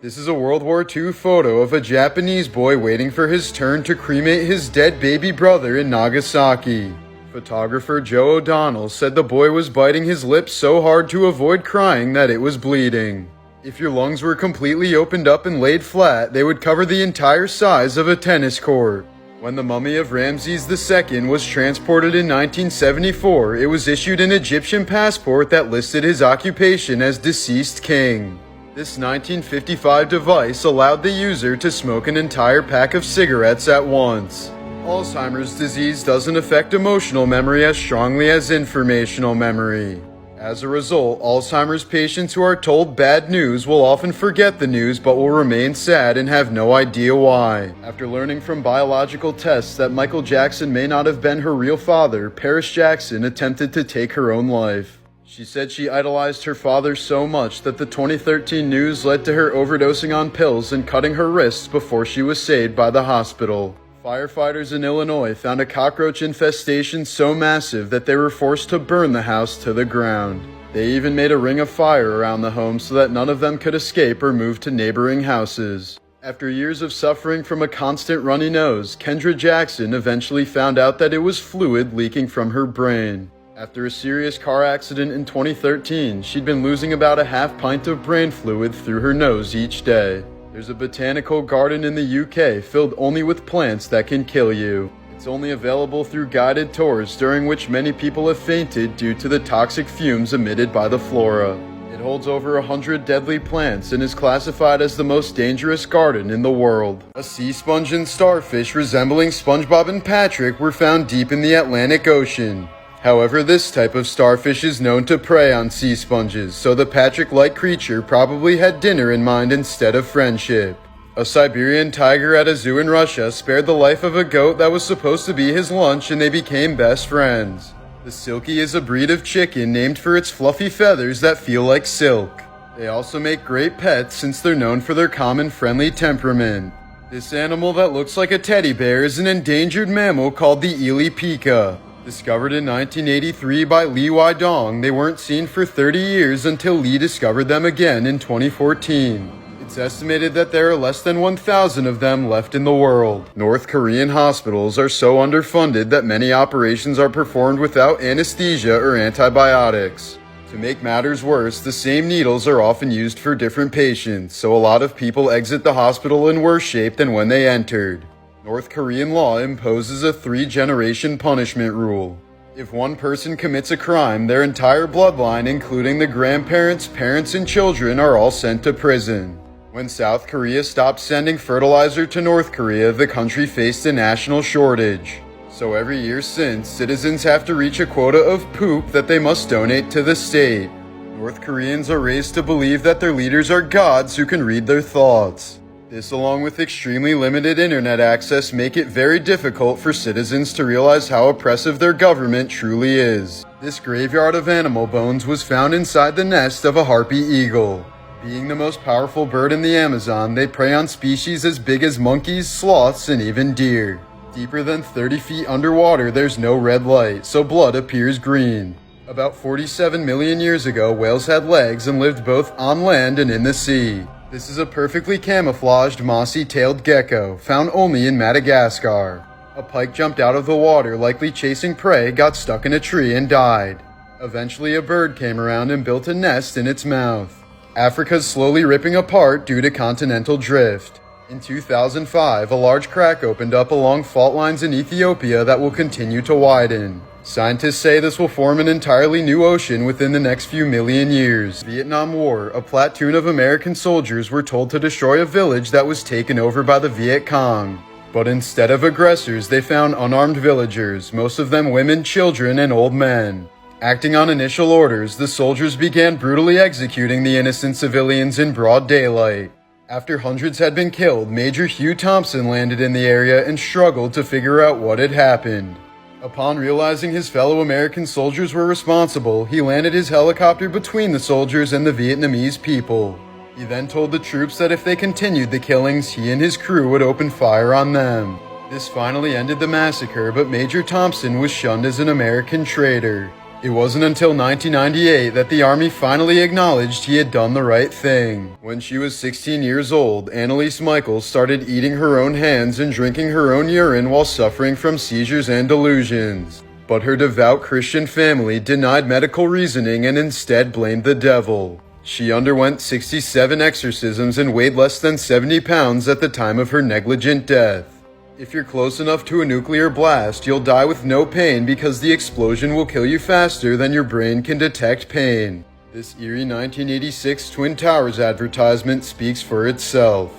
This is a World War II photo of a Japanese boy waiting for his turn to cremate his dead baby brother in Nagasaki. Photographer Joe O'Donnell said the boy was biting his lips so hard to avoid crying that it was bleeding. If your lungs were completely opened up and laid flat, they would cover the entire size of a tennis court. When the mummy of Ramses II was transported in 1974, it was issued an Egyptian passport that listed his occupation as deceased king. This 1955 device allowed the user to smoke an entire pack of cigarettes at once. Alzheimer's disease doesn't affect emotional memory as strongly as informational memory. As a result, Alzheimer's patients who are told bad news will often forget the news but will remain sad and have no idea why. After learning from biological tests that Michael Jackson may not have been her real father, Paris Jackson attempted to take her own life. She said she idolized her father so much that the 2013 news led to her overdosing on pills and cutting her wrists before she was saved by the hospital. Firefighters in Illinois found a cockroach infestation so massive that they were forced to burn the house to the ground. They even made a ring of fire around the home so that none of them could escape or move to neighboring houses. After years of suffering from a constant runny nose, Kendra Jackson eventually found out that it was fluid leaking from her brain. After a serious car accident in 2013, she'd been losing about a half pint of brain fluid through her nose each day. There's a botanical garden in the UK filled only with plants that can kill you. It's only available through guided tours, during which many people have fainted due to the toxic fumes emitted by the flora. It holds over 100 deadly plants and is classified as the most dangerous garden in the world. A sea sponge and starfish resembling SpongeBob and Patrick were found deep in the Atlantic Ocean. However, this type of starfish is known to prey on sea sponges, so the Patrick-like creature probably had dinner in mind instead of friendship. A Siberian tiger at a zoo in Russia spared the life of a goat that was supposed to be his lunch, and they became best friends. The Silkie is a breed of chicken named for its fluffy feathers that feel like silk. They also make great pets since they're known for their calm and friendly temperament. This animal that looks like a teddy bear is an endangered mammal called the Ely pika. Discovered in 1983 by Li Weidong, they weren't seen for 30 years until Li discovered them again in 2014. It's estimated that there are less than 1,000 of them left in the world. North Korean hospitals are so underfunded that many operations are performed without anesthesia or antibiotics. To make matters worse, the same needles are often used for different patients, so a lot of people exit the hospital in worse shape than when they entered. North Korean law imposes a 3-generation punishment rule. If one person commits a crime, their entire bloodline, including the grandparents, parents, and children, are all sent to prison. When South Korea stopped sending fertilizer to North Korea, the country faced a national shortage. So every year since, citizens have to reach a quota of poop that they must donate to the state. North Koreans are raised to believe that their leaders are gods who can read their thoughts. This, along with extremely limited internet access, make it very difficult for citizens to realize how oppressive their government truly is. This graveyard of animal bones was found inside the nest of a harpy eagle. Being the most powerful bird in the Amazon, they prey on species as big as monkeys, sloths, and even deer. Deeper than 30 feet underwater, there's no red light, so blood appears green. About 47 million years ago, whales had legs and lived both on land and in the sea. This is a perfectly camouflaged mossy-tailed gecko, found only in Madagascar. A pike jumped out of the water, likely chasing prey, got stuck in a tree and died. Eventually a bird came around and built a nest in its mouth. Africa's slowly ripping apart due to continental drift. In 2005, a large crack opened up along fault lines in Ethiopia that will continue to widen. Scientists say this will form an entirely new ocean within the next few million years. Vietnam War, a platoon of American soldiers were told to destroy a village that was taken over by the Viet Cong. But instead of aggressors, they found unarmed villagers, most of them women, children, and old men. Acting on initial orders, the soldiers began brutally executing the innocent civilians in broad daylight. After hundreds had been killed, Major Hugh Thompson landed in the area and struggled to figure out what had happened. Upon realizing his fellow American soldiers were responsible, he landed his helicopter between the soldiers and the Vietnamese people. He then told the troops that if they continued the killings, he and his crew would open fire on them. This finally ended the massacre, but Major Thompson was shunned as an American traitor. It wasn't until 1998 that the army finally acknowledged he had done the right thing. When she was 16 years old, Annalise Michaels started eating her own hands and drinking her own urine while suffering from seizures and delusions. But her devout Christian family denied medical reasoning and instead blamed the devil. She underwent 67 exorcisms and weighed less than 70 pounds at the time of her negligent death. If you're close enough to a nuclear blast, you'll die with no pain because the explosion will kill you faster than your brain can detect pain. This eerie 1986 Twin Towers advertisement speaks for itself.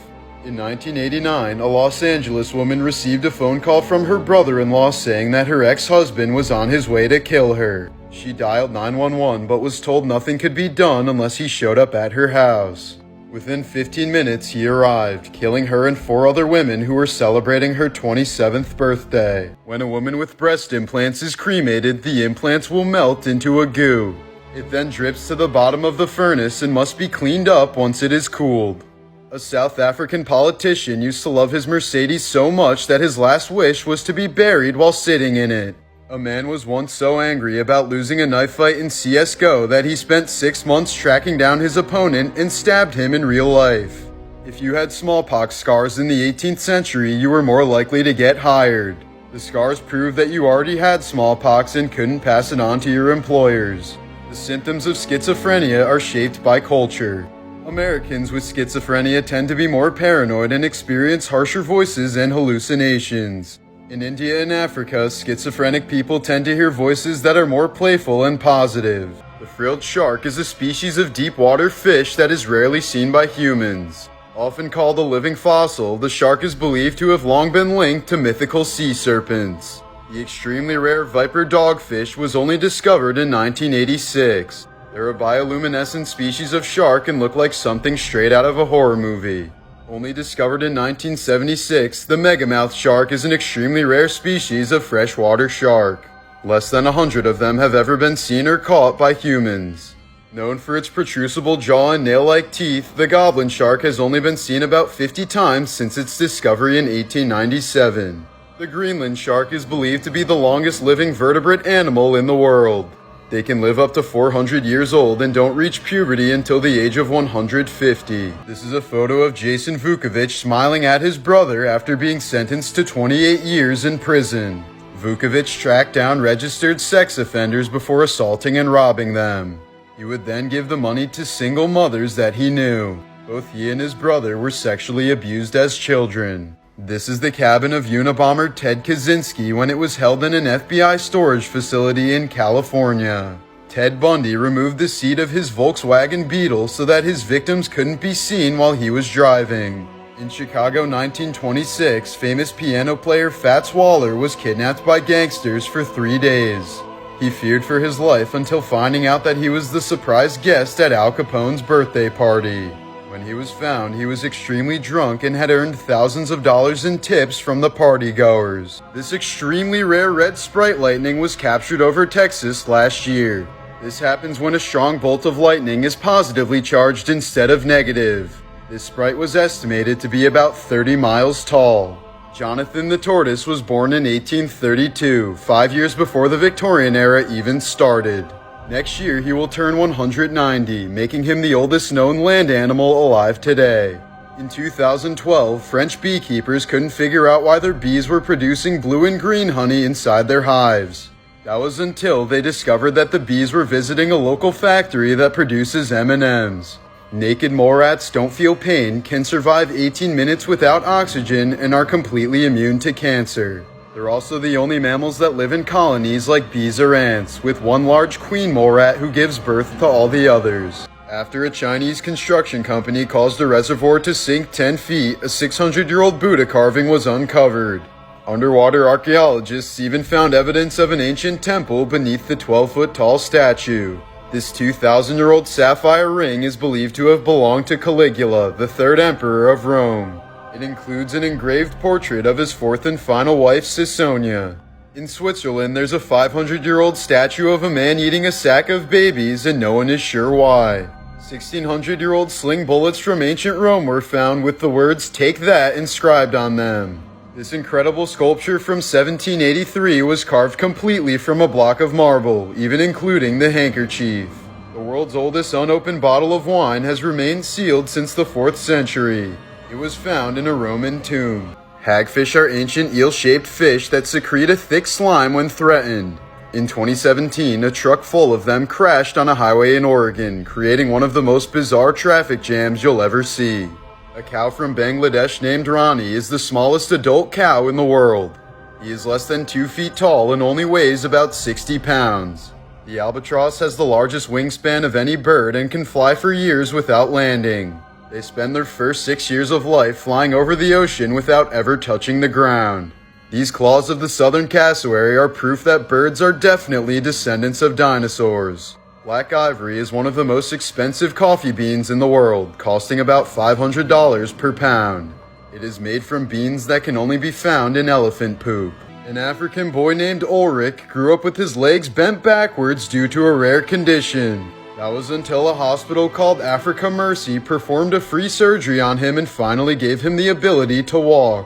In 1989, a Los Angeles woman received a phone call from her brother-in-law saying that her ex-husband was on his way to kill her. She dialed 911 but was told nothing could be done unless he showed up at her house. Within 15 minutes, he arrived, killing her and 4 other women who were celebrating her 27th birthday. When a woman with breast implants is cremated, the implants will melt into a goo. It then drips to the bottom of the furnace and must be cleaned up once it is cooled. A South African politician used to love his Mercedes so much that his last wish was to be buried while sitting in it. A man was once so angry about losing a knife fight in CSGO that he spent 6 months tracking down his opponent and stabbed him in real life. If you had smallpox scars in the 18th century, you were more likely to get hired. The scars prove that you already had smallpox and couldn't pass it on to your employers. The symptoms of schizophrenia are shaped by culture. Americans with schizophrenia tend to be more paranoid and experience harsher voices and hallucinations. In India and Africa, schizophrenic people tend to hear voices that are more playful and positive. The frilled shark is a species of deep water fish that is rarely seen by humans. Often called a living fossil, the shark is believed to have long been linked to mythical sea serpents. The extremely rare viper dogfish was only discovered in 1986. They're a bioluminescent species of shark and look like something straight out of a horror movie. Only discovered in 1976, the megamouth shark is an extremely rare species of freshwater shark. Less than 100 of them have ever been seen or caught by humans. Known for its protrusible jaw and nail-like teeth, the goblin shark has only been seen about 50 times since its discovery in 1897. The Greenland shark is believed to be the longest living vertebrate animal in the world. They can live up to 400 years old and don't reach puberty until the age of 150. This is a photo of Jason Vukovic smiling at his brother after being sentenced to 28 years in prison. Vukovic tracked down registered sex offenders before assaulting and robbing them. He would then give the money to single mothers that he knew. Both he and his brother were sexually abused as children. This is the cabin of Unabomber Ted Kaczynski when it was held in an FBI storage facility in California. Ted Bundy removed the seat of his Volkswagen Beetle so that his victims couldn't be seen while he was driving. In Chicago 1926, famous piano player Fats Waller was kidnapped by gangsters for 3 days. He feared for his life until finding out that he was the surprise guest at Al Capone's birthday party. When he was found, he was extremely drunk and had earned thousands of dollars in tips from the partygoers. This extremely rare red Sprite lightning was captured over Texas last year. This happens when a strong bolt of lightning is positively charged instead of negative. This Sprite was estimated to be about 30 miles tall. Jonathan the Tortoise was born in 1832, 5 years before the Victorian era even started. Next year, he will turn 190, making him the oldest known land animal alive today. In 2012, French beekeepers couldn't figure out why their bees were producing blue and green honey inside their hives. That was until they discovered that the bees were visiting a local factory that produces M&Ms. Naked mole rats don't feel pain, can survive 18 minutes without oxygen, and are completely immune to cancer. They're also the only mammals that live in colonies like bees or ants, with one large queen mole rat who gives birth to all the others. After a Chinese construction company caused a reservoir to sink 10 feet, a 600-year-old Buddha carving was uncovered. Underwater archaeologists even found evidence of an ancient temple beneath the 12-foot-tall statue. This 2,000-year-old sapphire ring is believed to have belonged to Caligula, the third emperor of Rome. It includes an engraved portrait of his fourth and final wife, Caesonia. In Switzerland, there's a 500-year-old statue of a man eating a sack of babies, and no one is sure why. 1,600-year-old sling bullets from ancient Rome were found with the words "Take that" inscribed on them. This incredible sculpture from 1783 was carved completely from a block of marble, even including the handkerchief. The world's oldest unopened bottle of wine has remained sealed since the 4th century. It was found in a Roman tomb. Hagfish are ancient eel-shaped fish that secrete a thick slime when threatened. In 2017, a truck full of them crashed on a highway in Oregon, creating one of the most bizarre traffic jams you'll ever see. A cow from Bangladesh named Rani is the smallest adult cow in the world. He is less than 2 feet tall and only weighs about 60 pounds. The albatross has the largest wingspan of any bird and can fly for years without landing. They spend their first 6 years of life flying over the ocean without ever touching the ground. These claws of the southern cassowary are proof that birds are definitely descendants of dinosaurs. Black ivory is one of the most expensive coffee beans in the world, costing about $500 per pound. It is made from beans that can only be found in elephant poop. An African boy named Ulrich grew up with his legs bent backwards due to a rare condition. That was until a hospital called Africa Mercy performed a free surgery on him and finally gave him the ability to walk.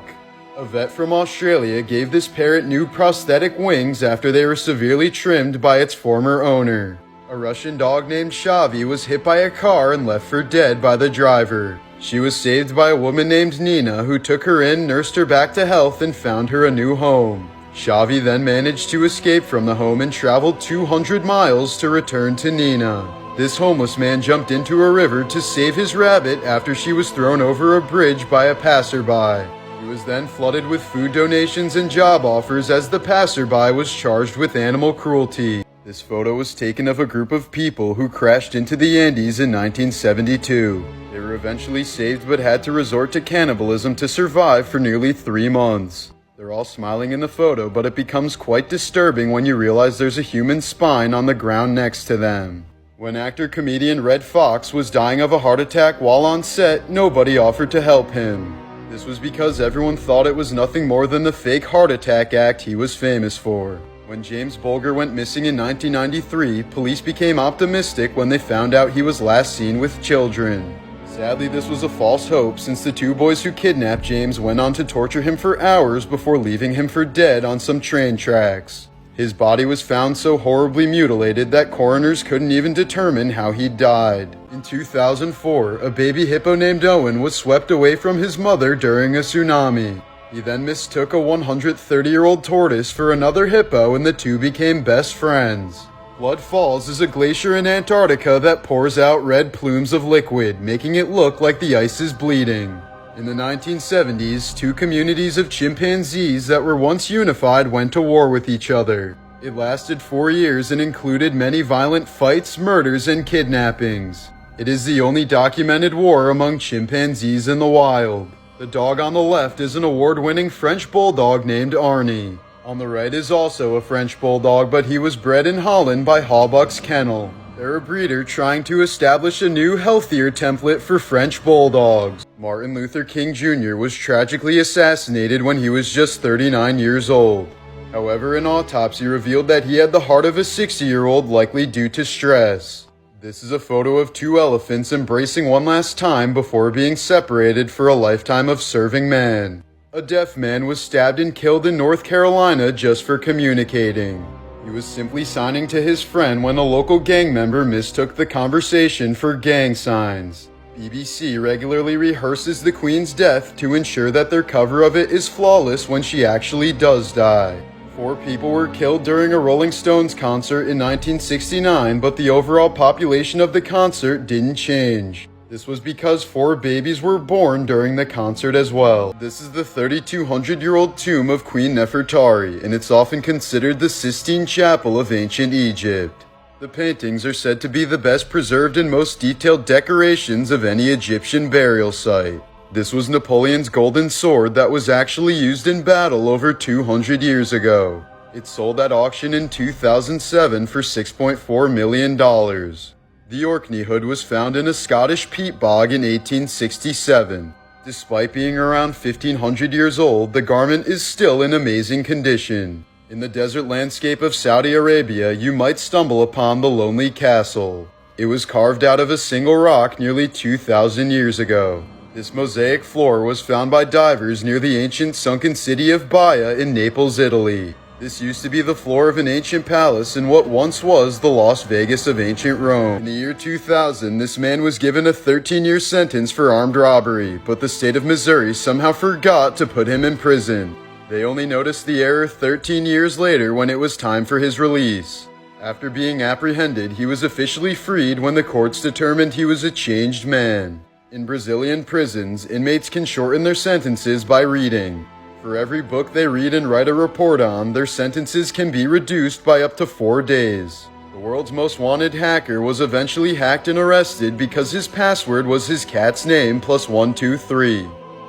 A vet from Australia gave this parrot new prosthetic wings after they were severely trimmed by its former owner. A Russian dog named Shavi was hit by a car and left for dead by the driver. She was saved by a woman named Nina who took her in, nursed her back to health, and found her a new home. Shavi then managed to escape from the home and traveled 200 miles to return to Nina. This homeless man jumped into a river to save his rabbit after she was thrown over a bridge by a passerby. He was then flooded with food donations and job offers as the passerby was charged with animal cruelty. This photo was taken of a group of people who crashed into the Andes in 1972. They were eventually saved but had to resort to cannibalism to survive for nearly 3 months. They're all smiling in the photo, but it becomes quite disturbing when you realize there's a human spine on the ground next to them. When actor-comedian Red Fox was dying of a heart attack while on set, nobody offered to help him. This was because everyone thought it was nothing more than the fake heart attack act he was famous for. When James Bulger went missing in 1993, police became optimistic when they found out he was last seen with children. Sadly, this was a false hope since the 2 boys who kidnapped James went on to torture him for hours before leaving him for dead on some train tracks. His body was found so horribly mutilated that coroners couldn't even determine how he died. In 2004, a baby hippo named Owen was swept away from his mother during a tsunami. He then mistook a 130-year-old tortoise for another hippo and the two became best friends. Blood Falls is a glacier in Antarctica that pours out red plumes of liquid, making it look like the ice is bleeding. In the 1970s, 2 communities of chimpanzees that were once unified went to war with each other. It lasted 4 years and included many violent fights, murders, and kidnappings. It is the only documented war among chimpanzees in the wild. The dog on the left is an award-winning French bulldog named Arnie. On the right is also a French bulldog, but he was bred in Holland by Hallbuck's Kennel. They're a breeder trying to establish a new, healthier template for French bulldogs. Martin Luther King Jr. was tragically assassinated when he was just 39 years old. However, an autopsy revealed that he had the heart of a 60-year-old, likely due to stress. This is a photo of 2 elephants embracing one last time before being separated for a lifetime of serving man. A deaf man was stabbed and killed in North Carolina just for communicating. He was simply signing to his friend when a local gang member mistook the conversation for gang signs. BBC regularly rehearses the Queen's death to ensure that their cover of it is flawless when she actually does die. 4 people were killed during a Rolling Stones concert in 1969, but the overall population of the concert didn't change. This was because 4 babies were born during the concert as well. This is the 3,200-year-old tomb of Queen Nefertari, and it's often considered the Sistine Chapel of ancient Egypt. The paintings are said to be the best preserved and most detailed decorations of any Egyptian burial site. This was Napoleon's golden sword that was actually used in battle over 200 years ago. It sold at auction in 2007 for $6.4 million. The Orkney hood was found in a Scottish peat bog in 1867. Despite being around 1,500 years old, the garment is still in amazing condition. In the desert landscape of Saudi Arabia, you might stumble upon the Lonely Castle. It was carved out of a single rock nearly 2,000 years ago. This mosaic floor was found by divers near the ancient sunken city of Baia in Naples, Italy. This used to be the floor of an ancient palace in what once was the Las Vegas of ancient Rome. In the year 2000, this man was given a 13-year sentence for armed robbery, but the state of Missouri somehow forgot to put him in prison. They only noticed the error 13 years later when it was time for his release. After being apprehended, he was officially freed when the courts determined he was a changed man. In Brazilian prisons, inmates can shorten their sentences by reading. For every book they read and write a report on, their sentences can be reduced by up to 4 days. The world's most wanted hacker was eventually hacked and arrested because his password was his cat's name plus 123.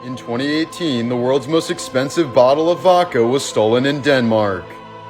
In 2018, the world's most expensive bottle of vodka was stolen in Denmark.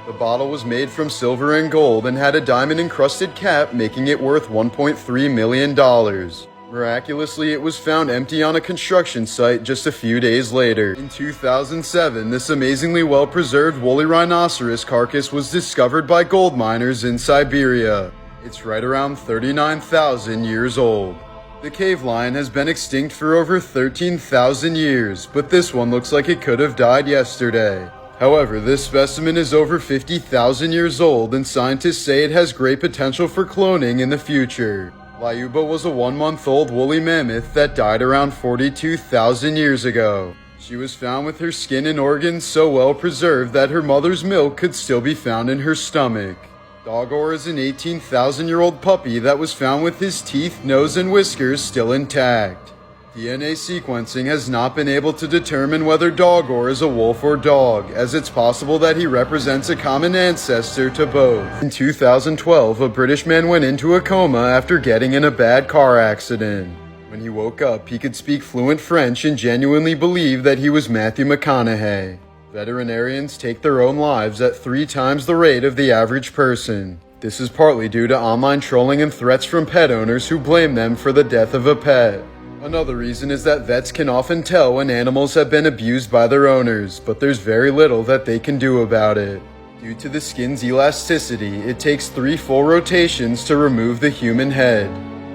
The bottle was made from silver and gold and had a diamond-encrusted cap, making it worth $1.3 million. Miraculously, it was found empty on a construction site just a few days later. In 2007, this amazingly well-preserved woolly rhinoceros carcass was discovered by gold miners in Siberia. It's right around 39,000 years old. The cave lion has been extinct for over 13,000 years, but this one looks like it could have died yesterday. However, this specimen is over 50,000 years old, and scientists say it has great potential for cloning in the future. Lyuba was a 1-month-old woolly mammoth that died around 42,000 years ago. She was found with her skin and organs so well preserved that her mother's milk could still be found in her stomach. Dogor is an 18,000-year-old puppy that was found with his teeth, nose, and whiskers still intact. DNA sequencing has not been able to determine whether Dogor is a wolf or dog, as it's possible that he represents a common ancestor to both. In 2012, a British man went into a coma after getting in a bad car accident. When he woke up, he could speak fluent French and genuinely believed that he was Matthew McConaughey. Veterinarians take their own lives at 3 times the rate of the average person. This is partly due to online trolling and threats from pet owners who blame them for the death of a pet. Another reason is that vets can often tell when animals have been abused by their owners, but there's very little that they can do about it. Due to the skin's elasticity, it takes 3 full rotations to remove the human head.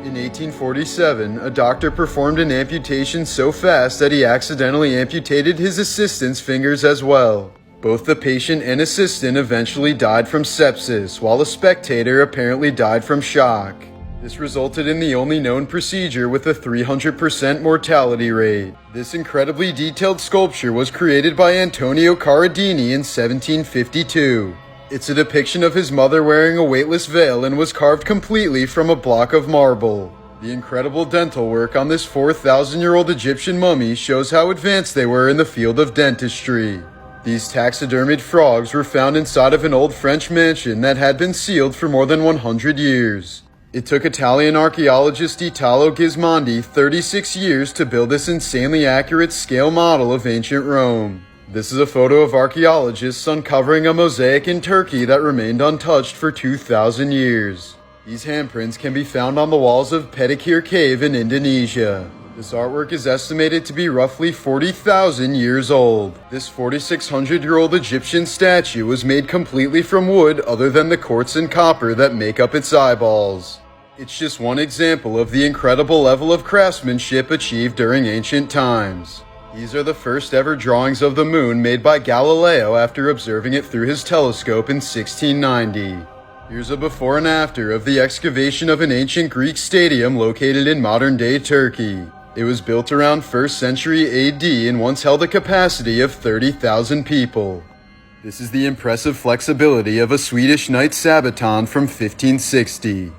In 1847, a doctor performed an amputation so fast that he accidentally amputated his assistant's fingers as well. Both the patient and assistant eventually died from sepsis, while a spectator apparently died from shock. This resulted in the only known procedure with a 300% mortality rate. This incredibly detailed sculpture was created by Antonio Carradini in 1752. It's a depiction of his mother wearing a weightless veil and was carved completely from a block of marble. The incredible dental work on this 4,000-year-old Egyptian mummy shows how advanced they were in the field of dentistry. These taxidermied frogs were found inside of an old French mansion that had been sealed for more than 100 years. It took Italian archaeologist Italo Gismondi 36 years to build this insanely accurate scale model of ancient Rome. This is a photo of archaeologists uncovering a mosaic in Turkey that remained untouched for 2,000 years. These handprints can be found on the walls of Petikir Cave in Indonesia. This artwork is estimated to be roughly 40,000 years old. This 4,600-year-old Egyptian statue was made completely from wood other than the quartz and copper that make up its eyeballs. It's just one example of the incredible level of craftsmanship achieved during ancient times. These are the first ever drawings of the moon made by Galileo after observing it through his telescope in 1690. Here's a before and after of the excavation of an ancient Greek stadium located in modern-day Turkey. It was built around 1st century AD and once held a capacity of 30,000 people. This is the impressive flexibility of a Swedish knight sabaton from 1560.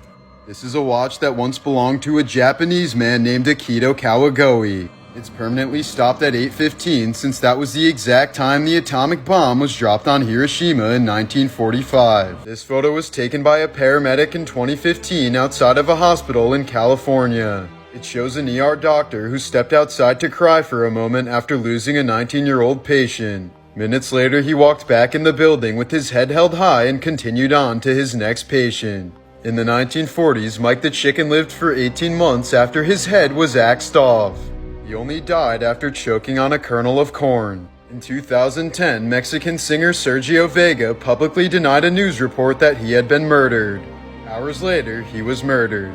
This is a watch that once belonged to a Japanese man named Akito Kawagoe. It's permanently stopped at 8:15 since that was the exact time the atomic bomb was dropped on Hiroshima in 1945. This photo was taken by a paramedic in 2015 outside of a hospital in California. It shows an ER doctor who stepped outside to cry for a moment after losing a 19-year-old patient. Minutes later, he walked back in the building with his head held high and continued on to his next patient. In the 1940s, Mike the Chicken lived for 18 months after his head was axed off. He only died after choking on a kernel of corn. In 2010, Mexican singer Sergio Vega publicly denied a news report that he had been murdered. Hours later, he was murdered.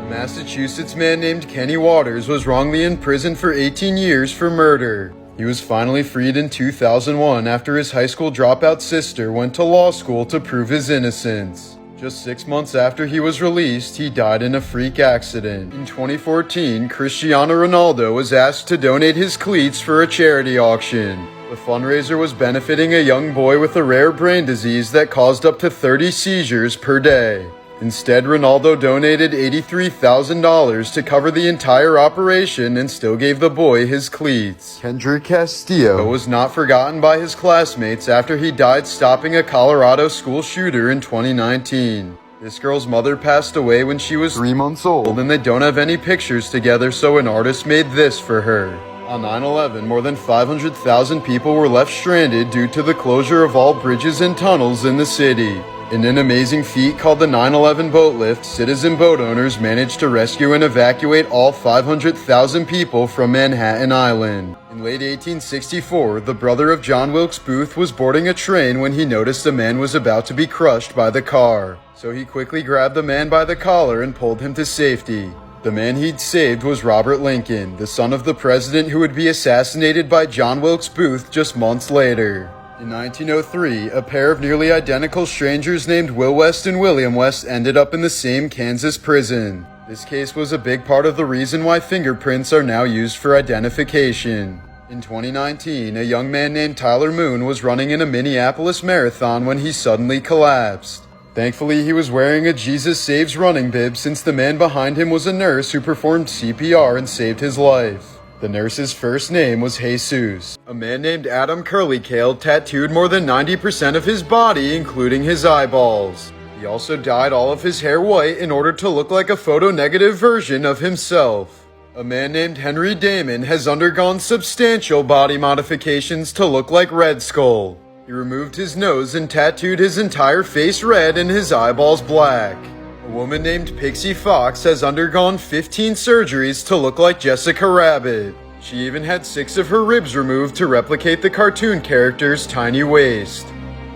A Massachusetts man named Kenny Waters was wrongly imprisoned for 18 years for murder. He was finally freed in 2001 after his high school dropout sister went to law school to prove his innocence. Just 6 months after he was released, he died in a freak accident. In 2014, Cristiano Ronaldo was asked to donate his cleats for a charity auction. The fundraiser was benefiting a young boy with a rare brain disease that caused up to 30 seizures per day. Instead, Ronaldo donated $83,000 to cover the entire operation and still gave the boy his cleats. Kendrick Castillo was not forgotten by his classmates after he died stopping a Colorado school shooter in 2019. This girl's mother passed away when she was 3 months old, and they don't have any pictures together, so an artist made this for her. On 9/11, more than 500,000 people were left stranded due to the closure of all bridges and tunnels in the city. In an amazing feat called the 9/11 boat lift, citizen boat owners managed to rescue and evacuate all 500,000 people from Manhattan Island. In late 1864, the brother of John Wilkes Booth was boarding a train when he noticed a man was about to be crushed by the car. So he quickly grabbed the man by the collar and pulled him to safety. The man he'd saved was Robert Lincoln, the son of the president who would be assassinated by John Wilkes Booth just months later. In 1903, a pair of nearly identical strangers named Will West and William West ended up in the same Kansas prison. This case was a big part of the reason why fingerprints are now used for identification. In 2019, a young man named Tyler Moon was running in a Minneapolis marathon when he suddenly collapsed. Thankfully, he was wearing a Jesus Saves running bib since the man behind him was a nurse who performed CPR and saved his life. The nurse's first name was Jesus. A man named Adam Curlykale tattooed more than 90% of his body, including his eyeballs. He also dyed all of his hair white in order to look like a photo-negative version of himself. A man named Henry Damon has undergone substantial body modifications to look like Red Skull. He removed his nose and tattooed his entire face red and his eyeballs black. A woman named Pixie Fox has undergone 15 surgeries to look like Jessica Rabbit. She even had 6 of her ribs removed to replicate the cartoon character's tiny waist.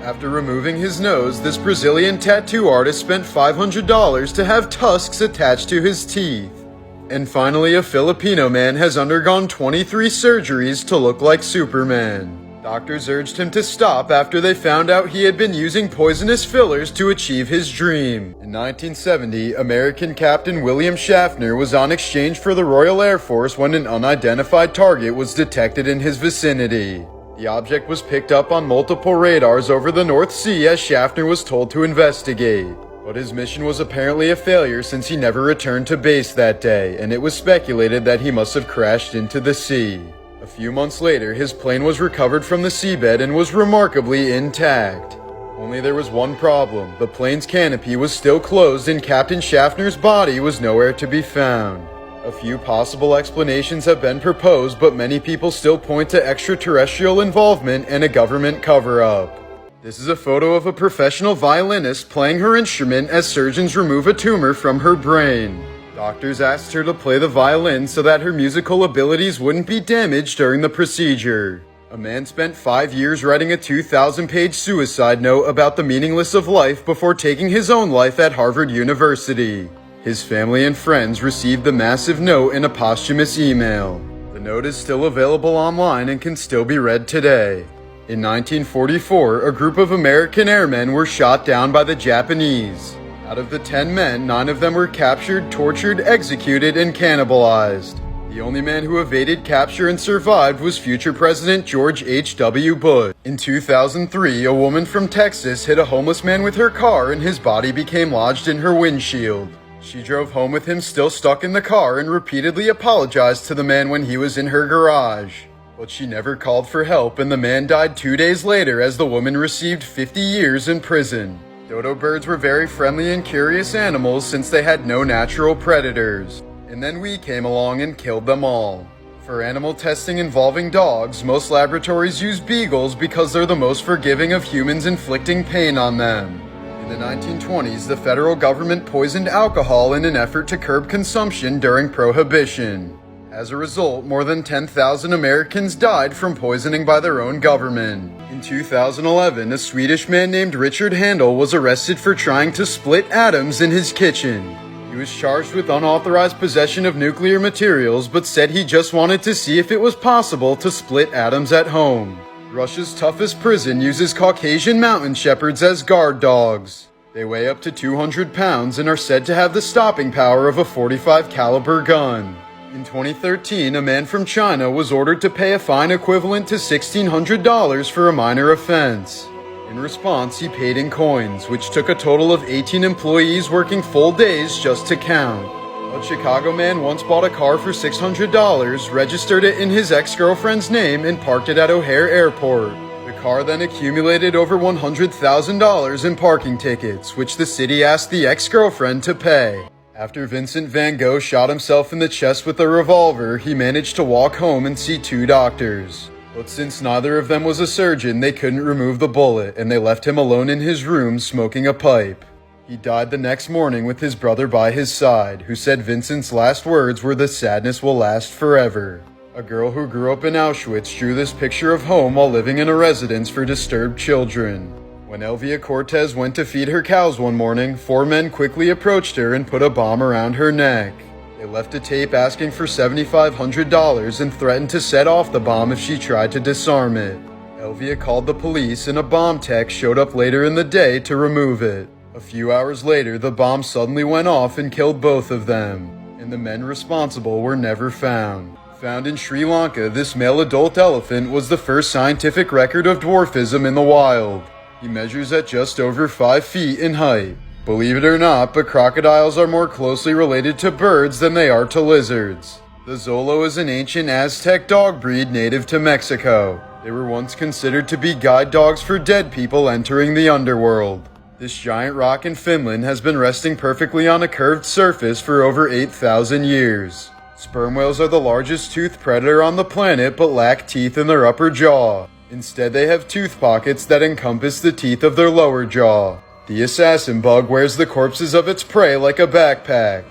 After removing his nose, this Brazilian tattoo artist spent $500 to have tusks attached to his teeth. And finally, a Filipino man has undergone 23 surgeries to look like Superman. Doctors urged him to stop after they found out he had been using poisonous fillers to achieve his dream. In 1970, American Captain William Schaffner was on exchange for the Royal Air Force when an unidentified target was detected in his vicinity. The object was picked up on multiple radars over the North Sea as Schaffner was told to investigate. But his mission was apparently a failure since he never returned to base that day, and it was speculated that he must have crashed into the sea. A few months later, his plane was recovered from the seabed and was remarkably intact. Only there was one problem. The plane's canopy was still closed and Captain Schaffner's body was nowhere to be found. A few possible explanations have been proposed, but many people still point to extraterrestrial involvement and a government cover-up. This is a photo of a professional violinist playing her instrument as surgeons remove a tumor from her brain. Doctors asked her to play the violin so that her musical abilities wouldn't be damaged during the procedure. A man spent 5 years writing a 2,000-page suicide note about the meaningless of life before taking his own life at Harvard University. His family and friends received the massive note in a posthumous email. The note is still available online and can still be read today. In 1944, a group of American airmen were shot down by the Japanese. Out of the 10 men, 9 of them were captured, tortured, executed, and cannibalized. The only man who evaded capture and survived was future President George H.W. Bush. In 2003, a woman from Texas hit a homeless man with her car and his body became lodged in her windshield. She drove home with him still stuck in the car and repeatedly apologized to the man when he was in her garage. But she never called for help and the man died 2 days later as the woman received 50 years in prison. Dodo birds were very friendly and curious animals since they had no natural predators. And then we came along and killed them all. For animal testing involving dogs, most laboratories use beagles because they're the most forgiving of humans inflicting pain on them. In the 1920s, the federal government poisoned alcohol in an effort to curb consumption during Prohibition. As a result, more than 10,000 Americans died from poisoning by their own government. In 2011, a Swedish man named Richard Handel was arrested for trying to split atoms in his kitchen. He was charged with unauthorized possession of nuclear materials, but said he just wanted to see if it was possible to split atoms at home. Russia's toughest prison uses Caucasian mountain shepherds as guard dogs. They weigh up to 200 pounds and are said to have the stopping power of a .45 caliber gun. In 2013, a man from China was ordered to pay a fine equivalent to $1,600 for a minor offense. In response, he paid in coins, which took a total of 18 employees working full days just to count. A Chicago man once bought a car for $600, registered it in his ex-girlfriend's name, and parked it at O'Hare Airport. The car then accumulated over $100,000 in parking tickets, which the city asked the ex-girlfriend to pay. After Vincent van Gogh shot himself in the chest with a revolver, he managed to walk home and see 2 doctors. But since neither of them was a surgeon, they couldn't remove the bullet, and they left him alone in his room smoking a pipe. He died the next morning with his brother by his side, who said Vincent's last words were, "The sadness will last forever." A girl who grew up in Auschwitz drew this picture of home while living in a residence for disturbed children. When Elvia Cortez went to feed her cows one morning, 4 men quickly approached her and put a bomb around her neck. They left a tape asking for $7,500 and threatened to set off the bomb if she tried to disarm it. Elvia called the police and a bomb tech showed up later in the day to remove it. A few hours later, the bomb suddenly went off and killed both of them, and the men responsible were never found. Found in Sri Lanka, this male adult elephant was the first scientific record of dwarfism in the wild. He measures at just over 5 feet in height. Believe it or not, but crocodiles are more closely related to birds than they are to lizards. The Zolo is an ancient Aztec dog breed native to Mexico. They were once considered to be guide dogs for dead people entering the underworld. This giant rock in Finland has been resting perfectly on a curved surface for over 8,000 years. Sperm whales are the largest toothed predator on the planet but lack teeth in their upper jaw. Instead, they have tooth pockets that encompass the teeth of their lower jaw. The assassin bug wears the corpses of its prey like a backpack.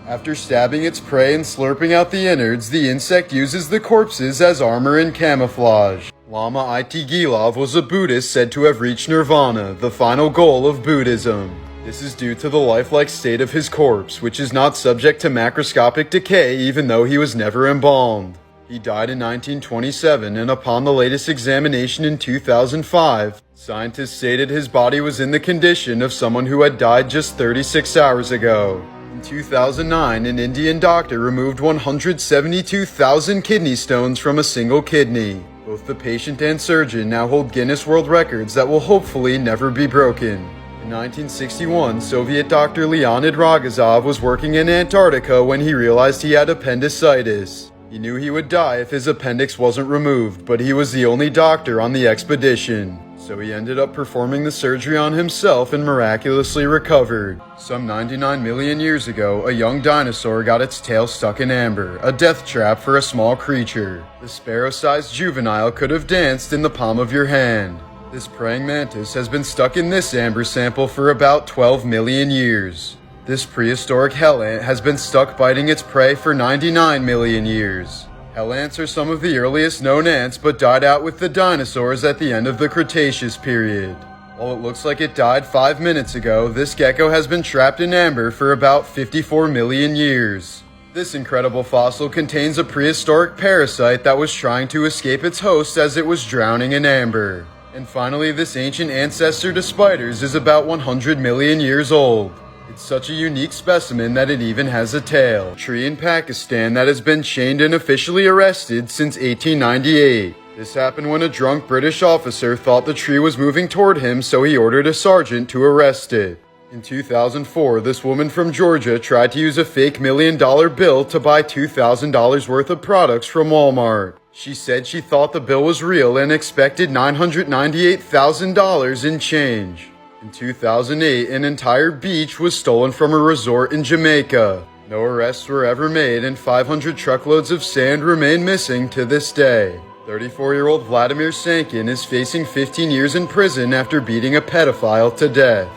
After stabbing its prey and slurping out the innards, the insect uses the corpses as armor and camouflage. Lama Itigilov was a Buddhist said to have reached nirvana, the final goal of Buddhism. This is due to the lifelike state of his corpse, which is not subject to macroscopic decay even though he was never embalmed. He died in 1927, and upon the latest examination in 2005, scientists stated his body was in the condition of someone who had died just 36 hours ago. In 2009, an Indian doctor removed 172,000 kidney stones from a single kidney. Both the patient and surgeon now hold Guinness World Records that will hopefully never be broken. In 1961, Soviet doctor Leonid Rogozov was working in Antarctica when he realized he had appendicitis. He knew he would die if his appendix wasn't removed, but he was the only doctor on the expedition. So he ended up performing the surgery on himself and miraculously recovered. Some 99 million years ago, a young dinosaur got its tail stuck in amber, a death trap for a small creature. The sparrow-sized juvenile could have danced in the palm of your hand. This praying mantis has been stuck in this amber sample for about 12 million years. This prehistoric hell ant has been stuck biting its prey for 99 million years. Hell ants are some of the earliest known ants but died out with the dinosaurs at the end of the Cretaceous period. While it looks like it died 5 minutes ago, this gecko has been trapped in amber for about 54 million years. This incredible fossil contains a prehistoric parasite that was trying to escape its host as it was drowning in amber. And finally, this ancient ancestor to spiders is about 100 million years old. It's such a unique specimen that it even has a tail. A tree in Pakistan that has been chained and officially arrested since 1898. This happened when a drunk British officer thought the tree was moving toward him, so he ordered a sergeant to arrest it. In 2004, this woman from Georgia tried to use a fake $1 million bill to buy $2,000 worth of products from Walmart. She said she thought the bill was real and expected $998,000 in change. In 2008, an entire beach was stolen from a resort in Jamaica. No arrests were ever made, and 500 truckloads of sand remain missing to this day. 34-year-old Vladimir Sankin is facing 15 years in prison after beating a pedophile to death.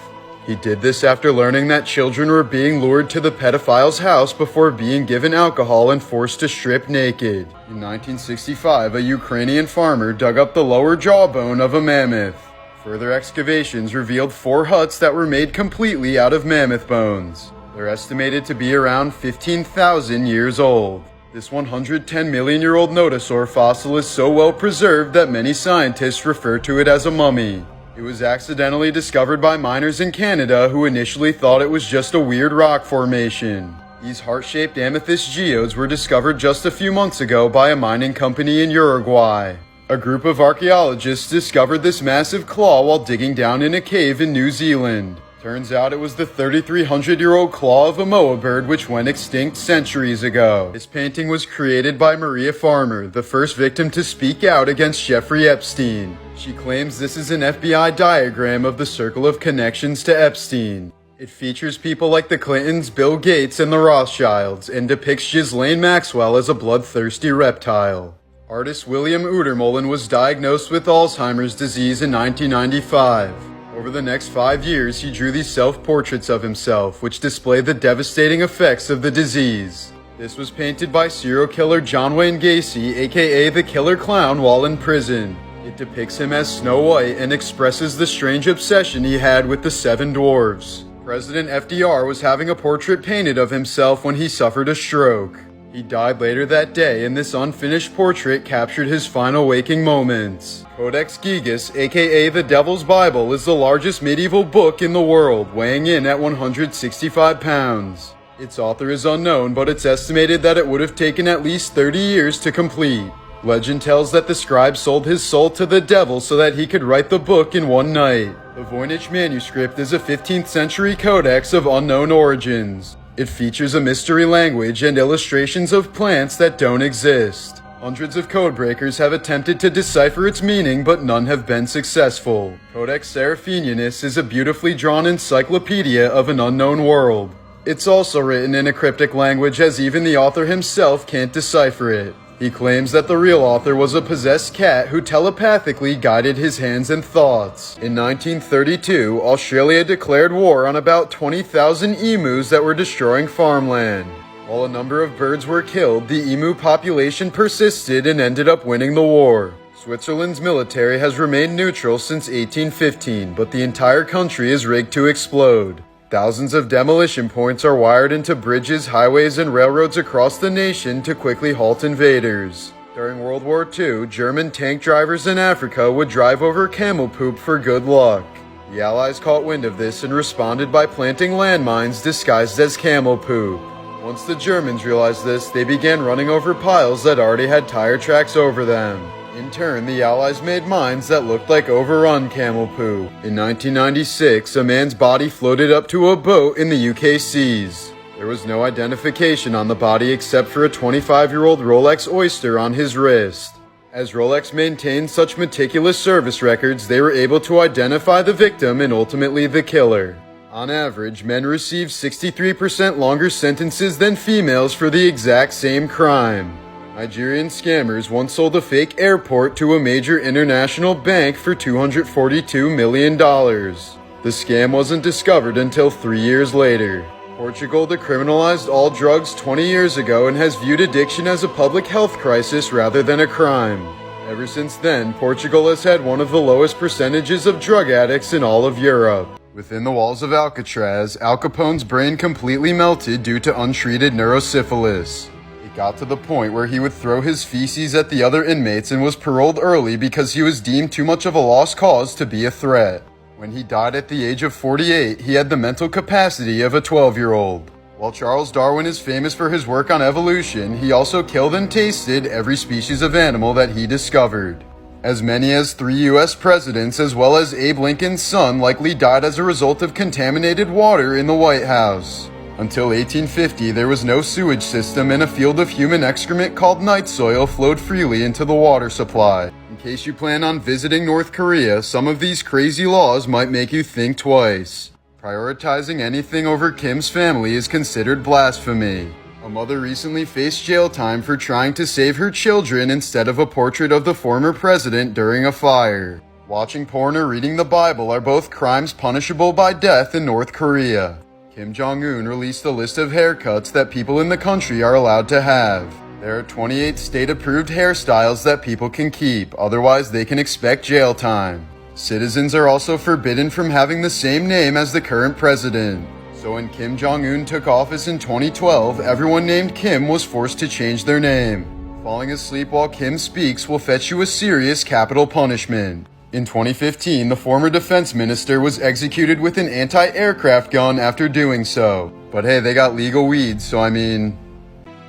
He did this after learning that children were being lured to the pedophile's house before being given alcohol and forced to strip naked. In 1965, a Ukrainian farmer dug up the lower jawbone of a mammoth. Further excavations revealed 4 huts that were made completely out of mammoth bones. They're estimated to be around 15,000 years old. This 110 million year old nodosaur fossil is so well preserved that many scientists refer to it as a mummy. It was accidentally discovered by miners in Canada who initially thought it was just a weird rock formation. These heart-shaped amethyst geodes were discovered just a few months ago by a mining company in Uruguay. A group of archaeologists discovered this massive claw while digging down in a cave in New Zealand. Turns out it was the 3,300-year-old claw of a moa bird which went extinct centuries ago. This painting was created by Maria Farmer, the first victim to speak out against Jeffrey Epstein. She claims this is an FBI diagram of the circle of connections to Epstein. It features people like the Clintons, Bill Gates, and the Rothschilds, and depicts Ghislaine Maxwell as a bloodthirsty reptile. Artist William Udermolen was diagnosed with Alzheimer's disease in 1995. Over the next 5 years, he drew these self-portraits of himself, which display the devastating effects of the disease. This was painted by serial killer John Wayne Gacy, aka the Killer Clown, while in prison. It depicts him as Snow White and expresses the strange obsession he had with the 7 dwarves. President FDR was having a portrait painted of himself when he suffered a stroke. He died later that day, and this unfinished portrait captured his final waking moments. Codex Gigas, aka the Devil's Bible, is the largest medieval book in the world, weighing in at 165 pounds. Its author is unknown, but it's estimated that it would have taken at least 30 years to complete. Legend tells that the scribe sold his soul to the devil so that he could write the book in one night. The Voynich manuscript is a 15th century codex of unknown origins. It features a mystery language and illustrations of plants that don't exist. Hundreds of codebreakers have attempted to decipher its meaning, but none have been successful. Codex Seraphinianus is a beautifully drawn encyclopedia of an unknown world. It's also written in a cryptic language, as even the author himself can't decipher it. He claims that the real author was a possessed cat who telepathically guided his hands and thoughts. In 1932, Australia declared war on about 20,000 emus that were destroying farmland. While a number of birds were killed, the emu population persisted and ended up winning the war. Switzerland's military has remained neutral since 1815, but the entire country is rigged to explode. Thousands of demolition points are wired into bridges, highways, and railroads across the nation to quickly halt invaders. During World War II, German tank drivers in Africa would drive over camel poop for good luck. The Allies caught wind of this and responded by planting landmines disguised as camel poop. Once the Germans realized this, they began running over piles that already had tire tracks over them. In turn, the Allies made mines that looked like overrun camel poo. In 1996, a man's body floated up to a boat in the UK seas. There was no identification on the body except for a 25-year-old Rolex Oyster on his wrist. As Rolex maintained such meticulous service records, they were able to identify the victim and ultimately the killer. On average, men receive 63% longer sentences than females for the exact same crime. Nigerian scammers once sold a fake airport to a major international bank for $242 million. The scam wasn't discovered until 3 years later. Portugal decriminalized all drugs 20 years ago and has viewed addiction as a public health crisis rather than a crime. Ever since then, Portugal has had one of the lowest percentages of drug addicts in all of Europe. Within the walls of Alcatraz, Al Capone's brain completely melted due to untreated neurosyphilis. It got to the point where he would throw his feces at the other inmates and was paroled early because he was deemed too much of a lost cause to be a threat. When he died at the age of 48, he had the mental capacity of a 12-year-old. While Charles Darwin is famous for his work on evolution, he also killed and tasted every species of animal that he discovered. As many as 3 U.S. presidents, as well as Abe Lincoln's son, likely died as a result of contaminated water in the White House. Until 1850, there was no sewage system, and a field of human excrement called night soil flowed freely into the water supply. In case you plan on visiting North Korea, some of these crazy laws might make you think twice. Prioritizing anything over Kim's family is considered blasphemy. A mother recently faced jail time for trying to save her children instead of a portrait of the former president during a fire. Watching porn or reading the Bible are both crimes punishable by death in North Korea. Kim Jong-un released a list of haircuts that people in the country are allowed to have. There are 28 state-approved hairstyles that people can keep, otherwise they can expect jail time. Citizens are also forbidden from having the same name as the current president. So when Kim Jong-un took office in 2012, everyone named Kim was forced to change their name. Falling asleep while Kim speaks will fetch you a serious capital punishment. In 2015, the former defense minister was executed with an anti-aircraft gun after doing so. But hey, they got legal weed, so I mean...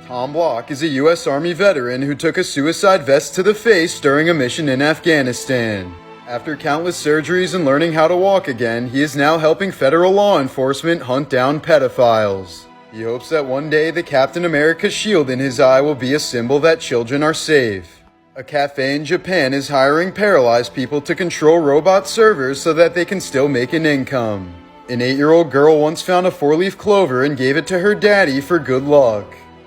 Tom Block is a U.S. Army veteran who took a suicide vest to the face during a mission in Afghanistan. After countless surgeries and learning how to walk again, he is now helping federal law enforcement hunt down pedophiles. He hopes that one day the Captain America shield in his eye will be a symbol that children are safe. A cafe in Japan is hiring paralyzed people to control robot servers so that they can still make an income. An 8-year-old girl once found a 4-leaf clover and gave it to her daddy for good luck.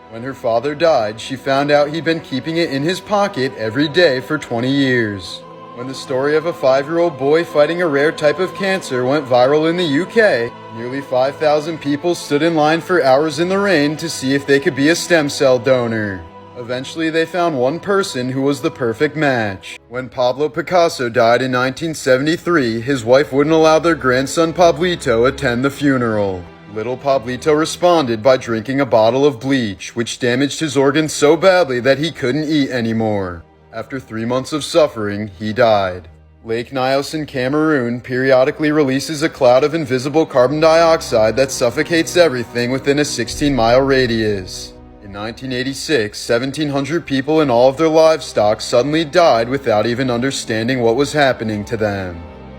When her father died, she found out he'd been keeping it in his pocket every day for 20 years. When the story of a 5-year-old boy fighting a rare type of cancer went viral in the UK, nearly 5,000 people stood in line for hours in the rain to see if they could be a stem cell donor. Eventually, they found one person who was the perfect match. When Pablo Picasso died in 1973, his wife wouldn't allow their grandson Pablito attend the funeral. Little Pablito responded by drinking a bottle of bleach, which damaged his organs so badly that he couldn't eat anymore. After 3 months of suffering, he died. Lake Nyos in Cameroon periodically releases a cloud of invisible carbon dioxide that suffocates everything within a 16-mile radius. In 1986, 1,700 people and all of their livestock suddenly died without even understanding what was happening to them.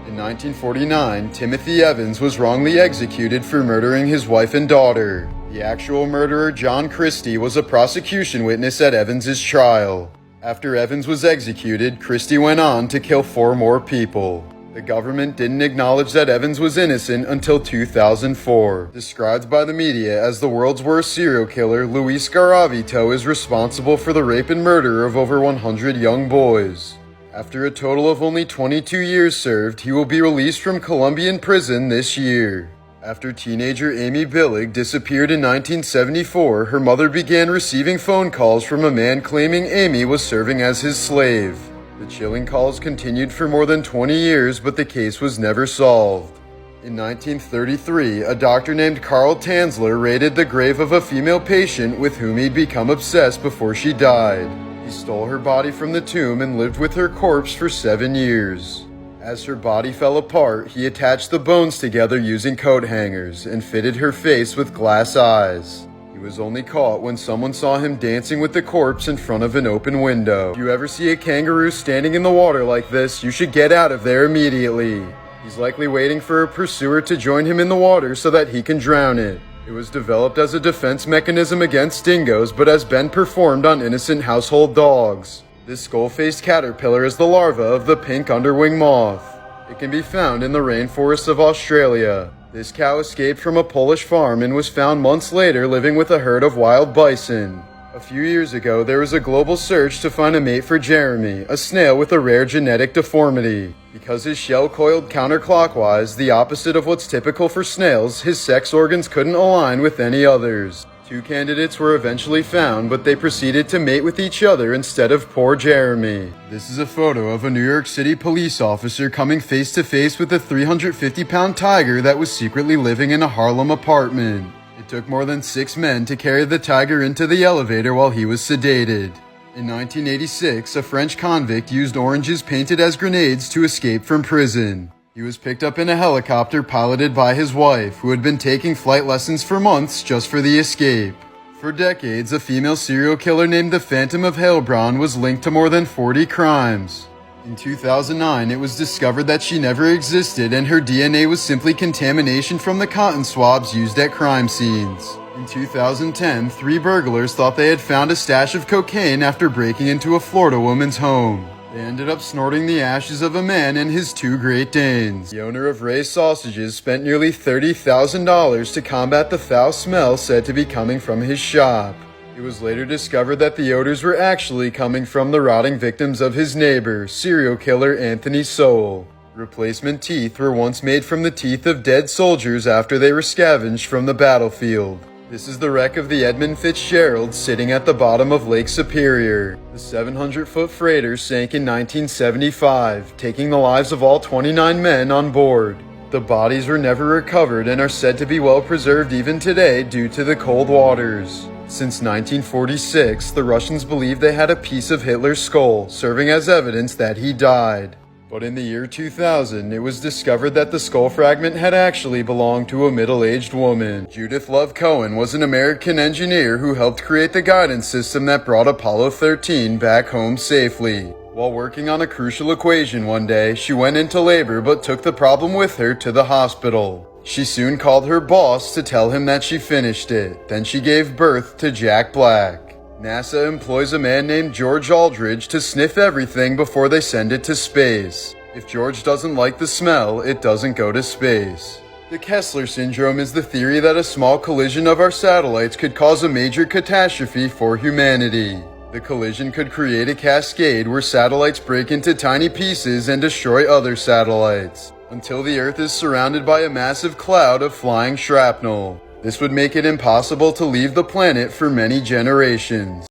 In 1949, Timothy Evans was wrongly executed for murdering his wife and daughter. The actual murderer, John Christie, was a prosecution witness at Evans's trial. After Evans was executed, Christie went on to kill 4 more people. The government didn't acknowledge that Evans was innocent until 2004. Described by the media as the world's worst serial killer, Luis Garavito is responsible for the rape and murder of over 100 young boys. After a total of only 22 years served, he will be released from Colombian prison this year. After teenager Amy Billig disappeared in 1974, her mother began receiving phone calls from a man claiming Amy was serving as his slave. The chilling calls continued for more than 20 years, but the case was never solved. In 1933, a doctor named Carl Tanzler raided the grave of a female patient with whom he'd become obsessed before she died. He stole her body from the tomb and lived with her corpse for 7 years. As her body fell apart, he attached the bones together using coat hangers and fitted her face with glass eyes. He was only caught when someone saw him dancing with the corpse in front of an open window. If you ever see a kangaroo standing in the water like this, you should get out of there immediately. He's likely waiting for a pursuer to join him in the water so that he can drown it. It was developed as a defense mechanism against dingoes, but has been performed on innocent household dogs. This skull-faced caterpillar is the larva of the pink underwing moth. It can be found in the rainforests of Australia. This cow escaped from a Polish farm and was found months later living with a herd of wild bison. A few years ago, there was a global search to find a mate for Jeremy, a snail with a rare genetic deformity. Because his shell coiled counterclockwise, the opposite of what's typical for snails, his sex organs couldn't align with any others. 2 candidates were eventually found, but they proceeded to mate with each other instead of poor Jeremy. This is a photo of a New York City police officer coming face to face with a 350-pound tiger that was secretly living in a Harlem apartment. It took more than 6 men to carry the tiger into the elevator while he was sedated. In 1986, a French convict used oranges painted as grenades to escape from prison. He was picked up in a helicopter piloted by his wife, who had been taking flight lessons for months just for the escape. For decades, a female serial killer named the Phantom of Heilbronn was linked to more than 40 crimes. In 2009, it was discovered that she never existed and her DNA was simply contamination from the cotton swabs used at crime scenes. In 2010, 3 burglars thought they had found a stash of cocaine after breaking into a Florida woman's home. They ended up snorting the ashes of a man and his 2 Great Danes. The owner of Ray's Sausages spent nearly $30,000 to combat the foul smell said to be coming from his shop. It was later discovered that the odors were actually coming from the rotting victims of his neighbor, serial killer Anthony Sowell. Replacement teeth were once made from the teeth of dead soldiers after they were scavenged from the battlefield. This is the wreck of the Edmund Fitzgerald sitting at the bottom of Lake Superior. The 700-foot freighter sank in 1975, taking the lives of all 29 men on board. the bodies were never recovered and are said to be well preserved even today due to the cold waters. Since 1946, the Russians believed they had a piece of Hitler's skull, serving as evidence that he died. But in the year 2000, it was discovered that the skull fragment had actually belonged to a middle-aged woman. Judith Love Cohen was an American engineer who helped create the guidance system that brought Apollo 13 back home safely. While working on a crucial equation one day, she went into labor but took the problem with her to the hospital. She soon called her boss to tell him that she finished it. Then she gave birth to Jack Black. NASA employs a man named George Aldridge to sniff everything before they send it to space. If George doesn't like the smell, it doesn't go to space. The Kessler syndrome is the theory that a small collision of our satellites could cause a major catastrophe for humanity. The collision could create a cascade where satellites break into tiny pieces and destroy other satellites, until the Earth is surrounded by a massive cloud of flying shrapnel. This would make it impossible to leave the planet for many generations.